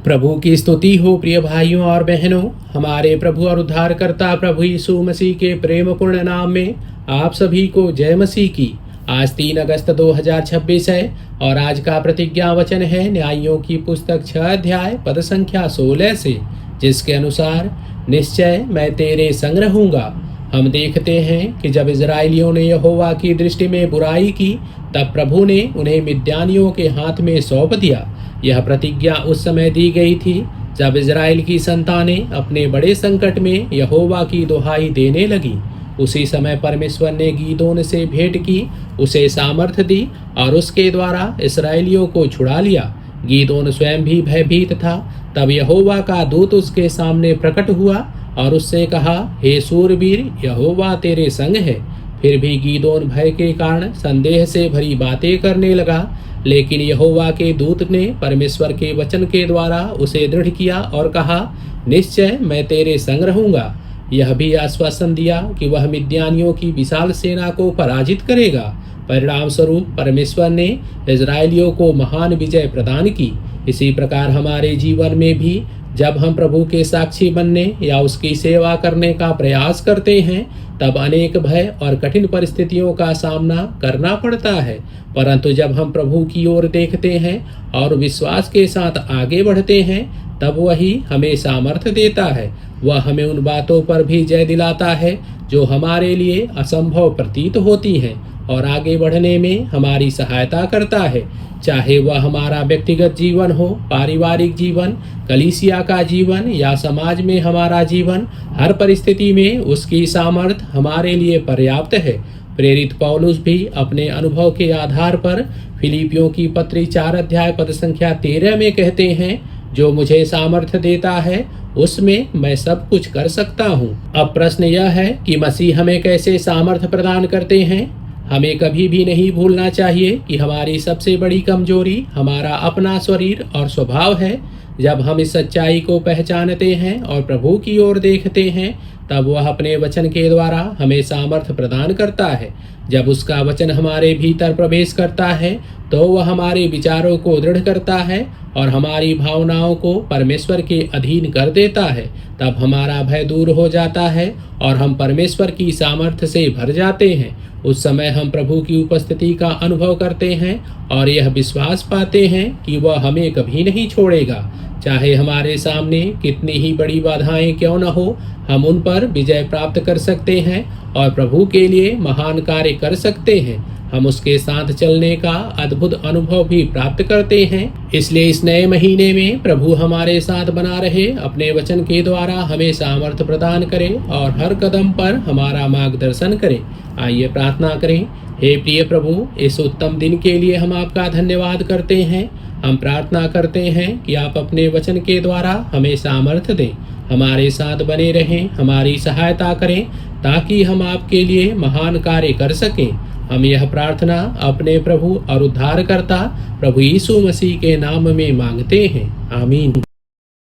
प्रभु की स्तुति हो प्रिय भाइयों और बहनों। हमारे प्रभु और उद्धारकर्ता प्रभु यीशु मसीह के प्रेमपूर्ण नाम में आप सभी को जय मसीह की। आज 3 अगस्त 2026 है और आज का प्रतिज्ञा वचन है न्यायियों की पुस्तक 6 अध्याय पद संख्या 16 से, जिसके अनुसार निश्चय मैं तेरे संग रहूंगा। हम देखते हैं कि जब इजराइलियों ने यहोवा की दृष्टि में बुराई की, तब प्रभु ने उन्हें मिद्यानियों के हाथ में सौंप दिया। यह प्रतिज्ञा उस समय दी गई थी जब इजराइल की संतानें अपने बड़े संकट में यहोवा की दुहाई देने लगी। उसी समय परमेश्वर ने गीदोन से भेंट की, उसे सामर्थ दी और उसके द्वारा इस्राएलियों को छुड़ा लिया। गीदोन स्वयं भी भयभीत था। तब यहोवा का दूत उसके सामने प्रकट हुआ और उससे कहा, हे शूरवीर, यहोवा तेरे संग है। फिर भी गीदोन भय के कारण संदेह से भरी बातें करने लगा, लेकिन यहोवा के दूत ने परमेश्वर के वचन के द्वारा उसे दृढ़ किया और कहा, निश्चय मैं तेरे संग रहूंगा। यह भी आश्वासन दिया कि वह मिद्यानियों की विशाल सेना को पराजित करेगा। परिणाम स्वरूप परमेश्वर ने इजराइलियों को महान विजय प्रदान की। इसी प्रकार हमारे जीवन में भी जब हम प्रभु के साक्षी बनने या उसकी सेवा करने का प्रयास करते हैं, तब अनेक भय और कठिन परिस्थितियों का सामना करना पड़ता है। परंतु जब हम प्रभु की ओर देखते हैं और विश्वास के साथ आगे बढ़ते हैं, तब वही हमें सामर्थ्य देता है। वह हमें उन बातों पर भी जय दिलाता है जो हमारे लिए असंभव प्रतीत होती हैं और आगे बढ़ने में हमारी सहायता करता है। चाहे वह हमारा व्यक्तिगत जीवन हो, पारिवारिक जीवन, कलीसिया का जीवन या समाज में हमारा जीवन, हर परिस्थिति में उसकी सामर्थ हमारे लिए पर्याप्त है। प्रेरित पौलुस भी अपने अनुभव के आधार पर फिलिपियों की पत्री 4 अध्याय पद संख्या 13 में कहते हैं, जो मुझे सामर्थ्य देता है उसमें मैं सब कुछ कर सकता हूँ। अब प्रश्न यह है कि मसीह हमें कैसे सामर्थ्य प्रदान करते हैं। हमें कभी भी नहीं भूलना चाहिए कि हमारी सबसे बड़ी कमजोरी हमारा अपना शरीर और स्वभाव है। जब हम इस सच्चाई को पहचानते हैं और प्रभु की ओर देखते हैं, तब वह अपने वचन के द्वारा हमें सामर्थ्य प्रदान करता है। जब उसका वचन हमारे भीतर प्रवेश करता है, तो वह हमारे विचारों को दृढ़ करता है और हमारी भावनाओं को परमेश्वर के अधीन कर देता है। तब हमारा भय दूर हो जाता है और हम परमेश्वर की सामर्थ्य से भर जाते हैं। उस समय हम प्रभु की उपस्थिति का अनुभव करते हैं और यह विश्वास पाते हैं कि वह हमें कभी नहीं छोड़ेगा। चाहे हमारे सामने कितनी ही बड़ी बाधाएं क्यों न हो, हम उन पर विजय प्राप्त कर सकते हैं और प्रभु के लिए महान कार्य कर सकते हैं। हम उसके साथ चलने का अद्भुत अनुभव भी प्राप्त करते हैं। इसलिए इस नए महीने में प्रभु हमारे साथ बना रहे, अपने वचन के द्वारा हमें सामर्थ्य प्रदान करे और हर कदम पर हमारा मार्गदर्शन करे। आइए प्रार्थना करें। हे प्रिय प्रभु, इस उत्तम दिन के लिए हम आपका धन्यवाद करते हैं। हम प्रार्थना करते हैं कि आप अपने वचन के द्वारा हमें सामर्थ्य दें, हमारे साथ बने रहें, हमारी सहायता करें, ताकि हम आपके लिए महान कार्य कर सकें। हम यह प्रार्थना अपने प्रभु और उद्धारकर्ता प्रभु यीशु मसीह के नाम में मांगते हैं। आमीन।